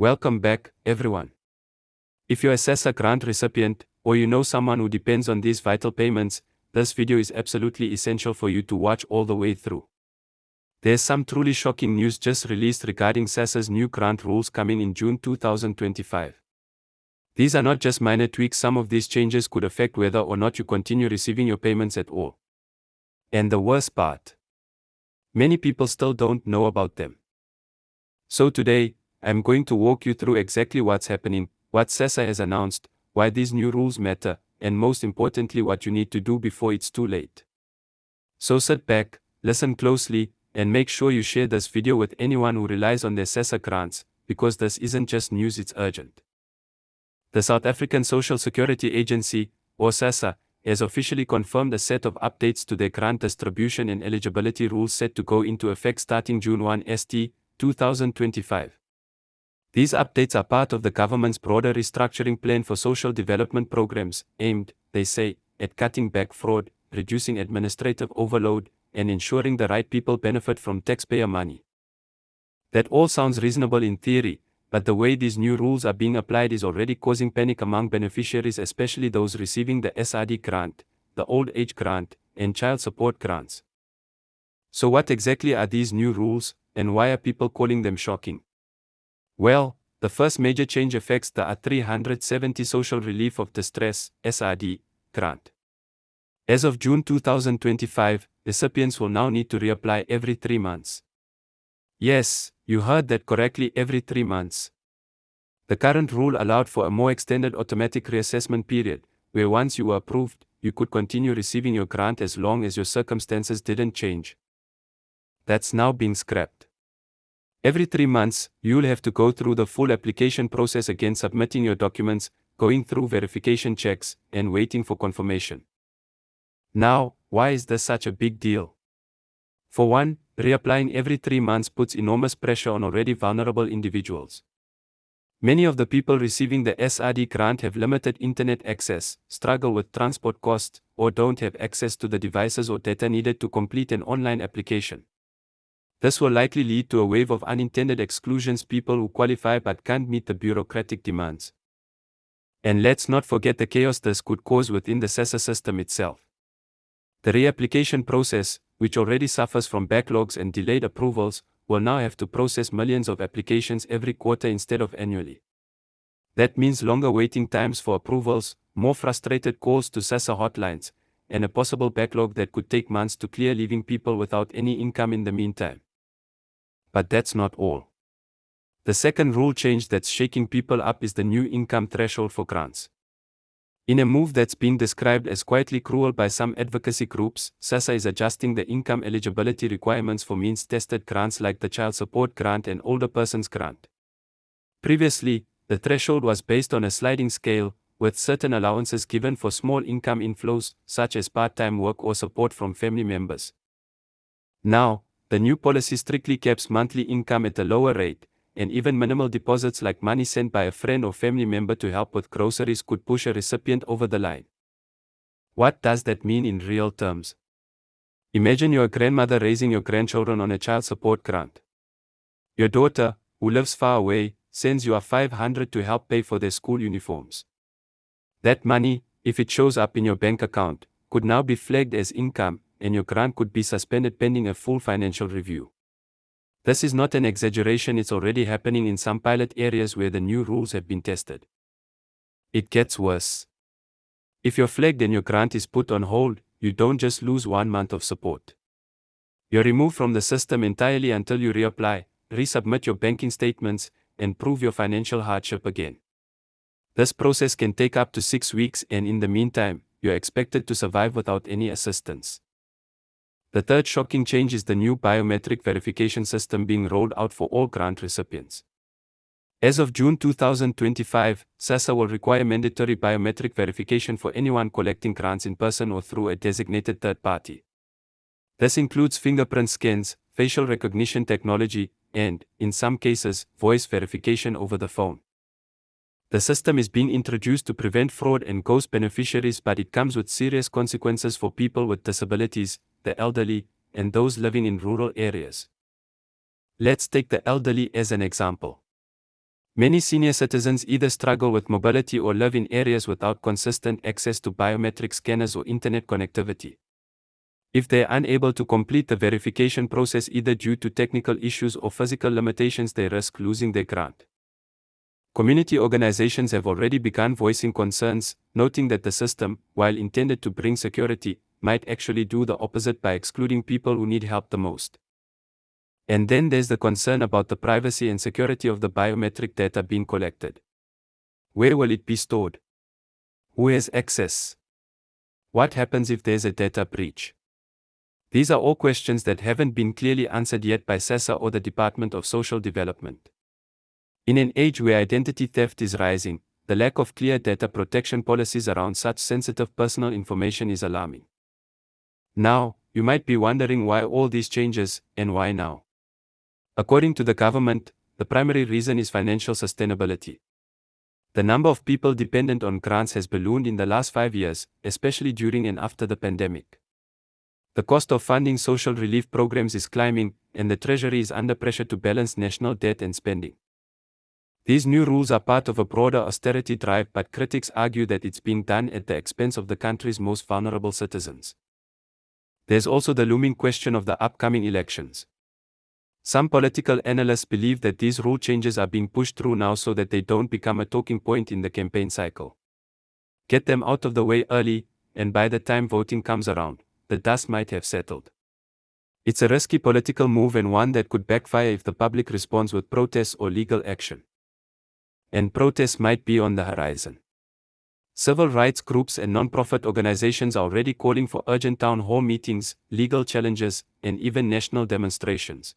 Welcome back, everyone. If you're a SASSA grant recipient, or you know someone who depends on these vital payments, this video is absolutely essential for you to watch all the way through. There's some truly shocking news just released regarding SASSA's new grant rules coming in June 2025. These are not just minor tweaks, some of these changes could affect whether or not you continue receiving your payments at all. And the worst part, many people still don't know about them. So today, I'm going to walk you through exactly what's happening, what SASSA has announced, why these new rules matter, and most importantly what you need to do before it's too late. So sit back, listen closely, and make sure you share this video with anyone who relies on their SASSA grants, because this isn't just news, it's urgent. The South African Social Security Agency, or SASSA, has officially confirmed a set of updates to their grant distribution and eligibility rules set to go into effect starting June 1 ST 2025. These updates are part of the government's broader restructuring plan for social development programs, aimed, they say, at cutting back fraud, reducing administrative overload, and ensuring the right people benefit from taxpayer money. That all sounds reasonable in theory, but the way these new rules are being applied is already causing panic among beneficiaries, especially those receiving the SRD grant, the old age grant, and child support grants. So what exactly are these new rules, and why are people calling them shocking? Well, the first major change affects the 370 Social Relief of Distress (SRD) grant. As of June 2025, recipients will now need to reapply every 3 months. Yes, you heard that correctly, every 3 months. The current rule allowed for a more extended automatic reassessment period, where once you were approved, you could continue receiving your grant as long as your circumstances didn't change. That's now being scrapped. Every 3 months, you'll have to go through the full application process again, submitting your documents, going through verification checks, and waiting for confirmation. Now, why is this such a big deal? For one, reapplying every 3 months puts enormous pressure on already vulnerable individuals. Many of the people receiving the SRD grant have limited internet access, struggle with transport costs, or don't have access to the devices or data needed to complete an online application. This will likely lead to a wave of unintended exclusions, people who qualify but can't meet the bureaucratic demands. And let's not forget the chaos this could cause within the SASSA system itself. The reapplication process, which already suffers from backlogs and delayed approvals, will now have to process millions of applications every quarter instead of annually. That means longer waiting times for approvals, more frustrated calls to SASSA hotlines, and a possible backlog that could take months to clear, leaving people without any income in the meantime. But that's not all. The second rule change that's shaking people up is the new income threshold for grants. In a move that's being described as quietly cruel by some advocacy groups, SASSA is adjusting the income eligibility requirements for means-tested grants like the child support grant and older persons grant. Previously, the threshold was based on a sliding scale, with certain allowances given for small income inflows, such as part-time work or support from family members. Now, the new policy strictly caps monthly income at a lower rate, and even minimal deposits like money sent by a friend or family member to help with groceries could push a recipient over the line. What does that mean in real terms? Imagine you're a grandmother raising your grandchildren on a child support grant. Your daughter, who lives far away, sends you $500 to help pay for their school uniforms. That money, if it shows up in your bank account, could now be flagged as income, and your grant could be suspended pending a full financial review. This is not an exaggeration, it's already happening in some pilot areas where the new rules have been tested. It gets worse. If you're flagged and your grant is put on hold, you don't just lose 1 month of support. You're removed from the system entirely until you reapply, resubmit your banking statements, and prove your financial hardship again. This process can take up to 6 weeks, and in the meantime, you're expected to survive without any assistance. The third shocking change is the new biometric verification system being rolled out for all grant recipients. As of June 2025, SASSA will require mandatory biometric verification for anyone collecting grants in person or through a designated third party. This includes fingerprint scans, facial recognition technology, and, in some cases, voice verification over the phone. The system is being introduced to prevent fraud and ghost beneficiaries, but it comes with serious consequences for people with disabilities, the elderly, and those living in rural areas. Let's take the elderly as an example. Many senior citizens either struggle with mobility or live in areas without consistent access to biometric scanners or internet connectivity. If they are unable to complete the verification process either due to technical issues or physical limitations, they risk losing their grant. Community organizations have already begun voicing concerns, noting that the system, while intended to bring security, might actually do the opposite by excluding people who need help the most. And then there's the concern about the privacy and security of the biometric data being collected. Where will it be stored? Who has access? What happens if there's a data breach? These are all questions that haven't been clearly answered yet by SASSA or the Department of Social Development. In an age where identity theft is rising, the lack of clear data protection policies around such sensitive personal information is alarming. Now, you might be wondering why all these changes, and why now? According to the government, the primary reason is financial sustainability. The number of people dependent on grants has ballooned in the last 5 years, especially during and after the pandemic. The cost of funding social relief programs is climbing, and the Treasury is under pressure to balance national debt and spending. These new rules are part of a broader austerity drive, but critics argue that it's being done at the expense of the country's most vulnerable citizens. There's also the looming question of the upcoming elections. Some political analysts believe that these rule changes are being pushed through now so that they don't become a talking point in the campaign cycle. Get them out of the way early, and by the time voting comes around, the dust might have settled. It's a risky political move and one that could backfire if the public responds with protests or legal action. And protests might be on the horizon. Civil rights groups and non-profit organizations are already calling for urgent town hall meetings, legal challenges, and even national demonstrations.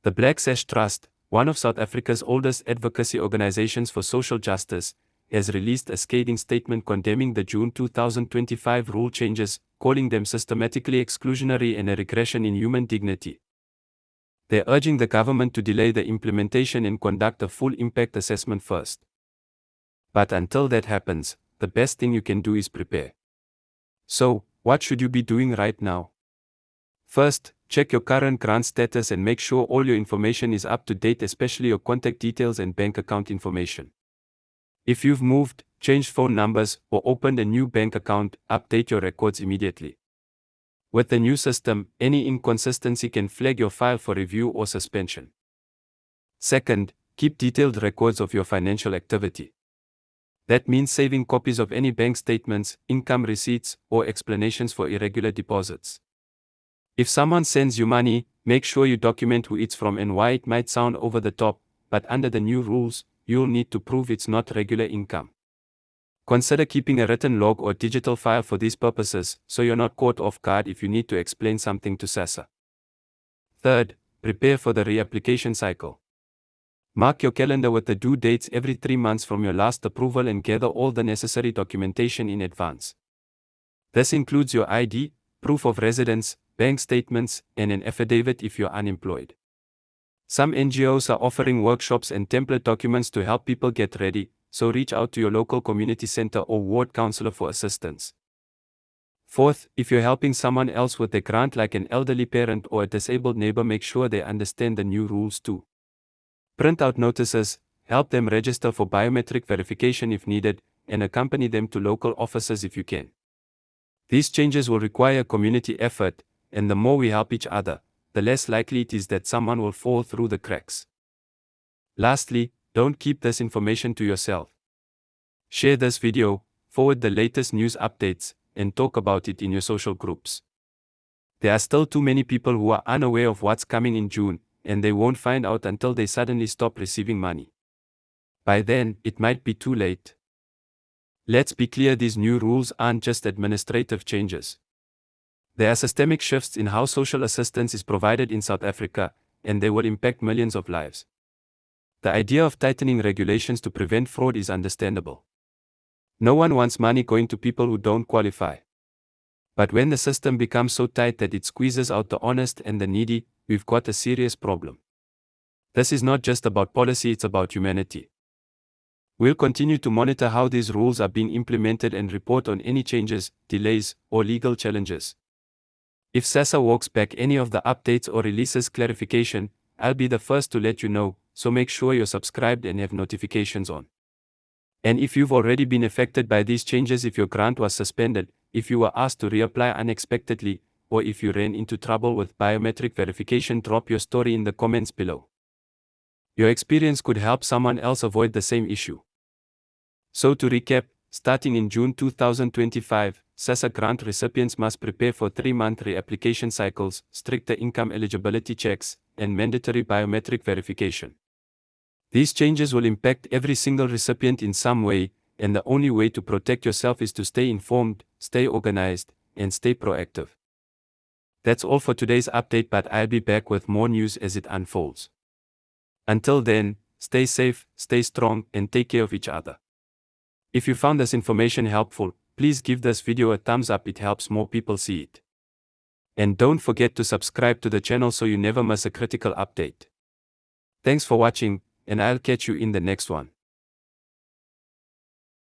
The Black Sash Trust, one of South Africa's oldest advocacy organizations for social justice, has released a scathing statement condemning the June 2025 rule changes, calling them systematically exclusionary and a regression in human dignity. They're urging the government to delay the implementation and conduct a full impact assessment first. But until that happens, the best thing you can do is prepare. So, what should you be doing right now? First, check your current grant status and make sure all your information is up to date, especially your contact details and bank account information. If you've moved, changed phone numbers, or opened a new bank account, update your records immediately. With the new system, any inconsistency can flag your file for review or suspension. Second, keep detailed records of your financial activity. That means saving copies of any bank statements, income receipts, or explanations for irregular deposits. If someone sends you money, make sure you document who it's from and why. It might sound over the top, but under the new rules, you'll need to prove it's not regular income. Consider keeping a written log or digital file for these purposes, so you're not caught off guard if you need to explain something to SASSA. Third, prepare for the reapplication cycle. Mark your calendar with the due dates every 3 months from your last approval and gather all the necessary documentation in advance. This includes your ID, proof of residence, bank statements, and an affidavit if you're unemployed. Some NGOs are offering workshops and template documents to help people get ready, so reach out to your local community center or ward councillor for assistance. Fourth, if you're helping someone else with a grant like an elderly parent or a disabled neighbor, make sure they understand the new rules too. Print out notices, help them register for biometric verification if needed, and accompany them to local offices if you can. These changes will require community effort, and the more we help each other, the less likely it is that someone will fall through the cracks. Lastly, don't keep this information to yourself. Share this video, forward the latest news updates, and talk about it in your social groups. There are still too many people who are unaware of what's coming in June, and they won't find out until they suddenly stop receiving money. By then, it might be too late. Let's be clear, these new rules aren't just administrative changes. There are systemic shifts in how social assistance is provided in South Africa, and they will impact millions of lives. The idea of tightening regulations to prevent fraud is understandable. No one wants money going to people who don't qualify. But when the system becomes so tight that it squeezes out the honest and the needy, we've got a serious problem. This is not just about policy, it's about humanity. We'll continue to monitor how these rules are being implemented and report on any changes, delays, or legal challenges. If SASSA walks back any of the updates or releases clarification, I'll be the first to let you know, so make sure you're subscribed and have notifications on. And if you've already been affected by these changes, if your grant was suspended, if you were asked to reapply unexpectedly, or if you ran into trouble with biometric verification, drop your story in the comments below. Your experience could help someone else avoid the same issue. So to recap, starting in June 2025, SASSA grant recipients must prepare for 3-month reapplication cycles, stricter income eligibility checks, and mandatory biometric verification. These changes will impact every single recipient in some way, and the only way to protect yourself is to stay informed, stay organized, and stay proactive. That's all for today's update, but I'll be back with more news as it unfolds. Until then, stay safe, stay strong, and take care of each other. If you found this information helpful, please give this video a thumbs up, it helps more people see it. And don't forget to subscribe to the channel so you never miss a critical update. Thanks for watching, and I'll catch you in the next one.